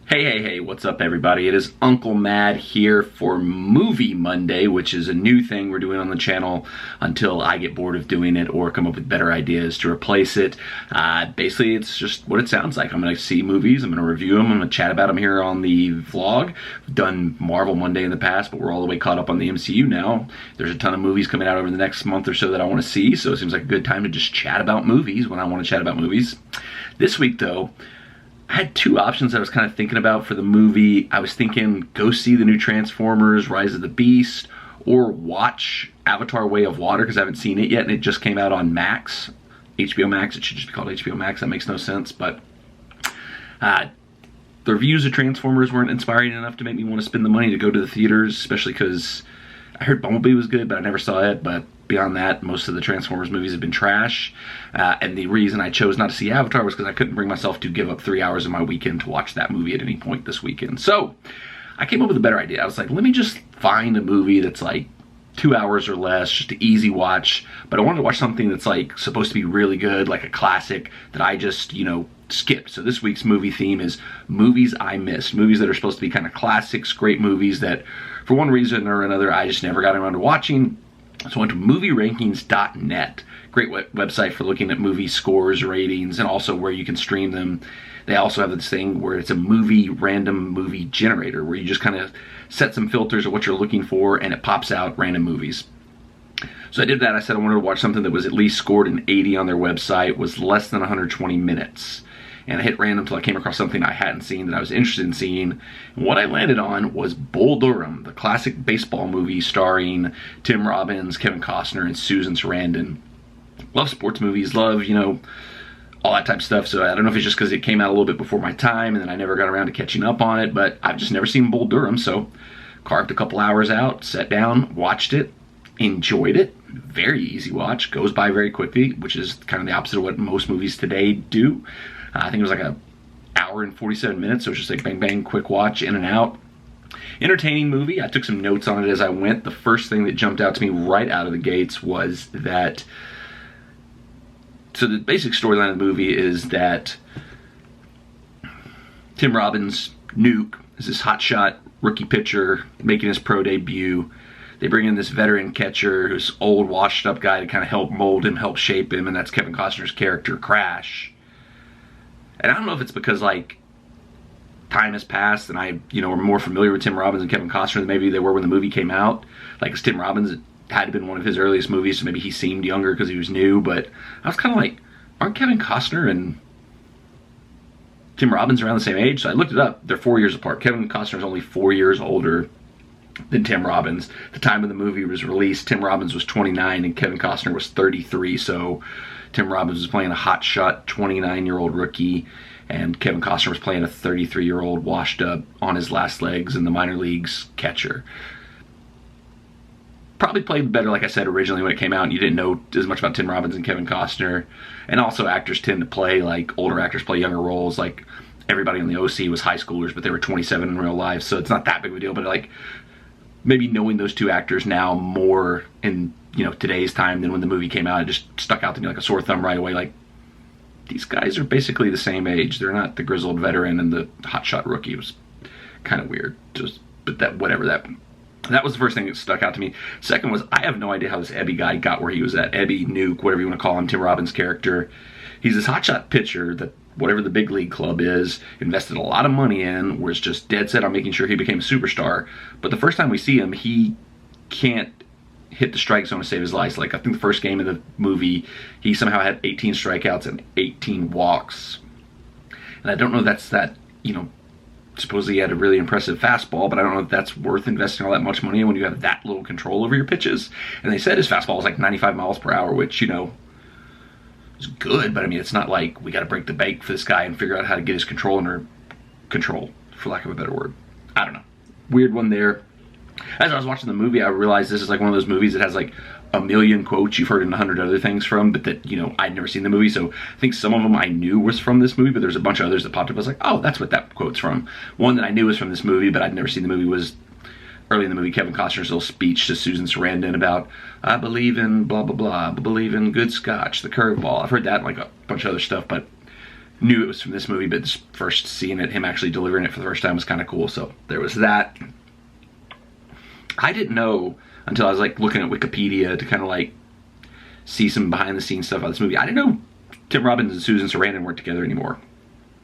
Hey, what's up everybody? It is Uncle Mad here for Movie Monday, which is a new thing we're doing on the channel until I get bored of doing it or come up with better ideas to replace it. Basically, it's just what it sounds like. I'm going to see movies, I'm going to review them, I'm going to chat about them here on the vlog. We've done Marvel Monday in the past, but we're all the way caught up on the MCU now. There's a ton of movies coming out over the next month or so that I want to see, so it seems like a good time to just chat about movies when I want to chat about movies. This week, though, I had two options I was kind of thinking about for the movie. I was thinking go see the new Transformers, Rise of the Beast, or watch Avatar Way of Water because I haven't seen it yet and it just came out on Max. HBO Max, it should just be called HBO Max, that makes no sense, but the reviews of Transformers weren't inspiring enough to make me want to spend the money to go to the theaters, especially because I heard Bumblebee was good, but I never saw it, but beyond that, most of the Transformers movies have been trash. And the reason I chose not to see Avatar was because I couldn't bring myself to give up 3 hours of my weekend to watch that movie at any point this weekend. So I came up with a better idea. I was like, let me just find a movie that's like 2 hours or less, just an easy watch. But I wanted to watch something that's like supposed to be really good, like a classic that I just, skipped. So this week's movie theme is movies I missed. Movies that are supposed to be kind of classics, great movies that for one reason or another I just never got around to watching. So I went to movierankings.net, great website for looking at movie scores, ratings, and also where you can stream them. They also have this thing where it's a random movie generator where you just kind of set some filters of what you're looking for and it pops out random movies. So I did that. I said I wanted to watch something that was at least scored an 80 on their website, was less than 120 minutes. And I hit random until I came across something I hadn't seen that I was interested in seeing. And what I landed on was Bull Durham, the classic baseball movie starring Tim Robbins, Kevin Costner, and Susan Sarandon. Love sports movies, love, all that type of stuff. So I don't know if it's just because it came out a little bit before my time and then I never got around to catching up on it, but I've just never seen Bull Durham. So carved a couple hours out, sat down, watched it, enjoyed it. Very easy watch, goes by very quickly, which is kind of the opposite of what most movies today do. I think it was like an hour and 47 minutes, so it's just like bang, bang, quick watch, in and out. Entertaining movie. I took some notes on it as I went. The first thing that jumped out to me right out of the gates was that, so the basic storyline of the movie is that Tim Robbins, Nuke, is this hotshot rookie pitcher making his pro debut. They bring in this veteran catcher who's old, washed up guy to kind of help mold him, help shape him, and that's Kevin Costner's character, Crash. And I don't know if it's because, like, time has passed and I, are more familiar with Tim Robbins and Kevin Costner than maybe they were when the movie came out. Like, it's Tim Robbins, it had been one of his earliest movies, so maybe he seemed younger because he was new. But I was kind of like, aren't Kevin Costner and Tim Robbins around the same age? So I looked it up. They're 4 years apart. Kevin Costner's only 4 years older than Tim Robbins. The time when the movie was released, Tim Robbins was 29 and Kevin Costner was 33. So Tim Robbins was playing a hotshot 29-year-old rookie, and Kevin Costner was playing a 33-year-old washed up on his last legs in the minor leagues catcher. Probably played better, like I said, originally when it came out, and you didn't know as much about Tim Robbins and Kevin Costner. And also actors tend to play, like, older actors play younger roles. Like, everybody on the OC was high schoolers, but they were 27 in real life, so it's not that big of a deal. But, like, maybe knowing those two actors now more in today's time than when the movie came out, it just stuck out to me like a sore thumb right away. Like, these guys are basically the same age. They're not the grizzled veteran and the hotshot rookie. It was kind of weird. But that was the first thing that stuck out to me. Second was, I have no idea how this Ebby guy got where he was at. Ebby, Nuke, whatever you want to call him, Tim Robbins' character. He's this hotshot pitcher that whatever the big league club is, invested a lot of money in, was just dead set on making sure he became a superstar. But the first time we see him, he can't hit the strike zone to save his life. Like, I think the first game of the movie, he somehow had 18 strikeouts and 18 walks. And I don't know if that's that, supposedly he had a really impressive fastball, but I don't know if that's worth investing all that much money in when you have that little control over your pitches. And they said his fastball was like 95 miles per hour, which, is good, but I mean, it's not like we got to break the bank for this guy and figure out how to get his control under control, for lack of a better word. I don't know. Weird one there. As I was watching the movie, I realized this is like one of those movies that has like a million quotes you've heard in 100 other things from, but that, I'd never seen the movie, so I think some of them I knew was from this movie, but there's a bunch of others that popped up. I was like, oh, that's what that quote's from. One that I knew was from this movie, but I'd never seen the movie, was early in the movie, Kevin Costner's little speech to Susan Sarandon about, I believe in blah, blah, blah, I believe in good scotch, the curveball. I've heard that and like a bunch of other stuff, but knew it was from this movie, but this first seeing it, him actually delivering it for the first time was kind of cool. So there was that. I didn't know until I was like looking at Wikipedia to kind of like see some behind the scenes stuff about this movie. I didn't know Tim Robbins and Susan Sarandon weren't together anymore.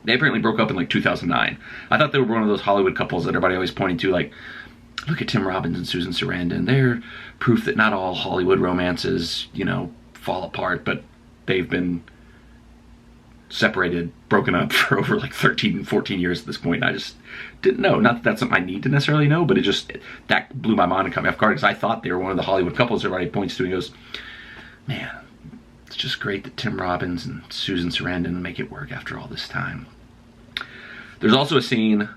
They apparently broke up in like 2009. I thought they were one of those Hollywood couples that everybody always pointed to, like, look at Tim Robbins and Susan Sarandon. They're proof that not all Hollywood romances, you know, fall apart, but they've been separated, broken up for over like 13, 14 years at this point. And I just didn't know. Not that that's something I need to necessarily know, but that blew my mind and caught me off guard because I thought they were one of the Hollywood couples everybody points to and goes, man, it's just great that Tim Robbins and Susan Sarandon make it work after all this time. There's also a scene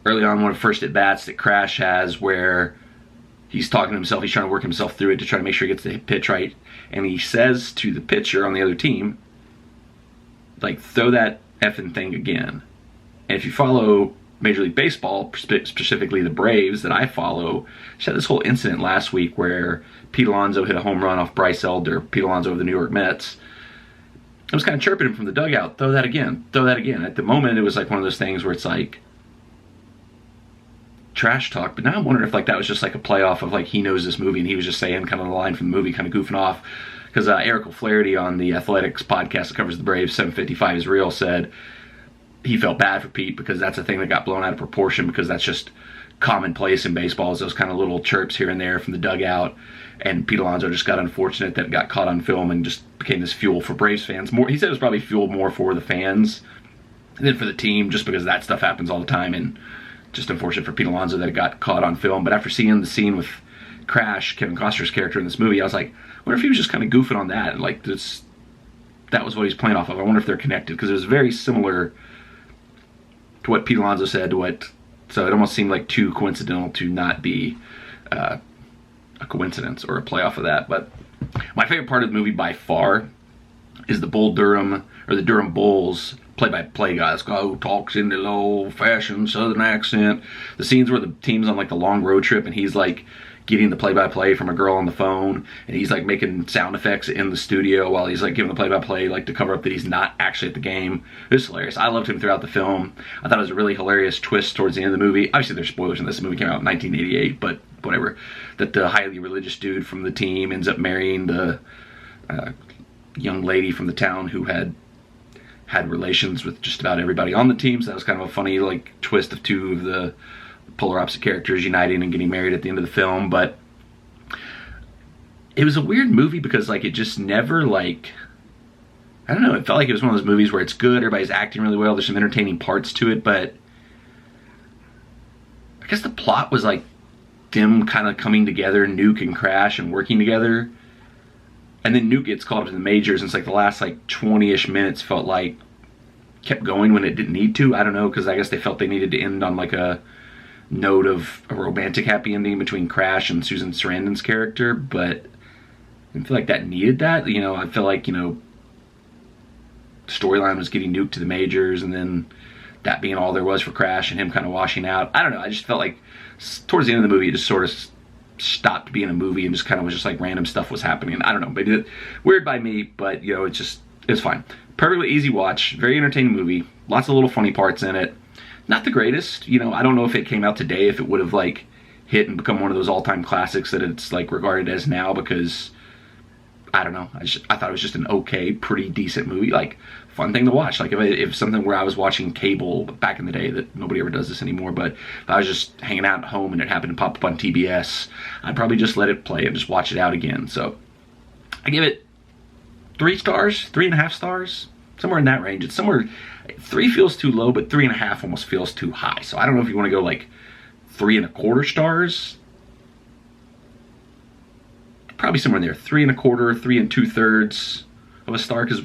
early on, one of the first at-bats that Crash has, where he's talking to himself, he's trying to work himself through it to try to make sure he gets the pitch right, and he says to the pitcher on the other team, like, throw that effing thing again. And if you follow Major League Baseball, specifically the Braves that I follow, she had this whole incident last week where Pete Alonso hit a home run off Bryce Elder, Pete Alonso of the New York Mets. I was kind of chirping him from the dugout, throw that again, throw that again. At the moment, it was like one of those things where it's like trash talk, but now I'm wondering if like that was just like a playoff of like he knows this movie and he was just saying kind of the line from the movie, kind of goofing off. Because Eric O'Flaherty on the Athletics podcast that covers the Braves, 755 is Real, said he felt bad for Pete because that's a thing that got blown out of proportion because that's just commonplace in baseball, is those kind of little chirps here and there from the dugout. And Pete Alonso just got unfortunate that it got caught on film and just became this fuel for Braves fans. More, he said it was probably fuel more for the fans than for the team, just because that stuff happens all the time, and just unfortunate for Pete Alonso that it got caught on film. But after seeing the scene with Crash, Kevin Costner's character in this movie, I was like, I wonder if he was just kind of goofing on that, and like this, that was what he's playing off of. I wonder if they're connected, because it was very similar to what Pete Alonso said, to what, so it almost seemed like too coincidental to not be a coincidence or a play off of that. But my favorite part of the movie by far is the Durham Bulls play-by-play guys who talks in the old-fashioned Southern accent. The scenes where the team's on like the long road trip and he's like getting the play-by-play from a girl on the phone, and he's like making sound effects in the studio while he's like giving the play-by-play, like to cover up that he's not actually at the game. It was hilarious. I loved him throughout the film. I thought it was a really hilarious twist towards the end of the movie. Obviously there's spoilers in this. The movie came out in 1988, but whatever. That the highly religious dude from the team ends up marrying the young lady from the town who had relations with just about everybody on the team. So that was kind of a funny like twist of two of the polar opposite characters uniting and getting married at the end of the film. But it was a weird movie because like it just never, like, I don't know, it felt like it was one of those movies where it's good, everybody's acting really well, there's some entertaining parts to it, but I guess the plot was like them kind of coming together, Nuke and Crash, and working together. And then Nuke gets called up to the majors, and it's like the last like 20-ish minutes felt like kept going when it didn't need to. I don't know, because I guess they felt they needed to end on like a note of a romantic happy ending between Crash and Susan Sarandon's character, but I didn't feel like that needed that. You know, I feel like, you know, the storyline was getting Nuke to the majors, and then that being all there was for Crash and him kind of washing out. I don't know, I just felt like towards the end of the movie it just sort of stopped being a movie and just kind of was just like random stuff was happening. I don't know, maybe weird by me, but you know, it's fine. Perfectly easy watch, very entertaining movie, lots of little funny parts in it. Not the greatest, you know, I don't know if it came out today if it would have like hit and become one of those all-time classics that it's like regarded as now, because I don't know, I thought it was just an okay, pretty decent movie, like fun thing to watch. Like if something where I was watching cable back in the day, that nobody ever does this anymore, but if I was just hanging out at home and it happened to pop up on TBS, I'd probably just let it play and just watch it out again. So I give it 3 stars, 3.5 stars, somewhere in that range. It's somewhere, 3 feels too low, but 3.5 almost feels too high. So I don't know if you want to go like 3.25 stars. Probably somewhere in there, 3.25, 3 2/3 of a star, because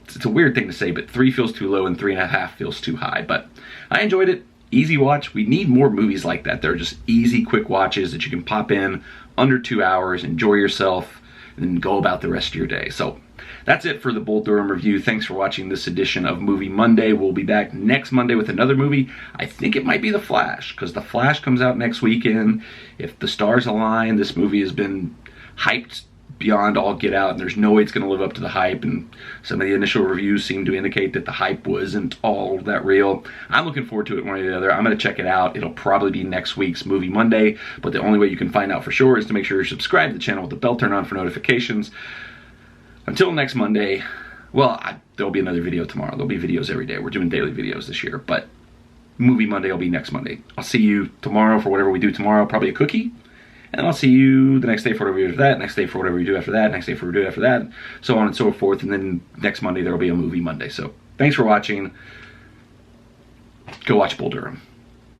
it's a weird thing to say, but 3 feels too low and 3.5 feels too high. But I enjoyed it. Easy watch. We need more movies like that. They're just easy, quick watches that you can pop in under 2 hours, enjoy yourself, and then go about the rest of your day. So that's it for the Bull Durham review. Thanks for watching this edition of Movie Monday. We'll be back next Monday with another movie. I think it might be The Flash, because The Flash comes out next weekend. If the stars align, this movie has been hyped beyond all get out, and there's no way it's going to live up to the hype, and some of the initial reviews seem to indicate that the hype wasn't all that real. I'm looking forward to it one way or the other. I'm going to check it out. It'll probably be next week's Movie Monday, but the only way you can find out for sure is to make sure you're subscribed to the channel with the bell turned on for notifications. Until next Monday, well, there'll be another video tomorrow. There'll be videos every day. We're doing daily videos this year, but Movie Monday will be next Monday. I'll see you tomorrow for whatever we do tomorrow, probably a cookie. And I'll see you the next day for whatever we do after that, next day for whatever we do after that, next day for whatever we do after that, so on and so forth. And then next Monday, there will be a Movie Monday. So thanks for watching. Go watch Bull Durham.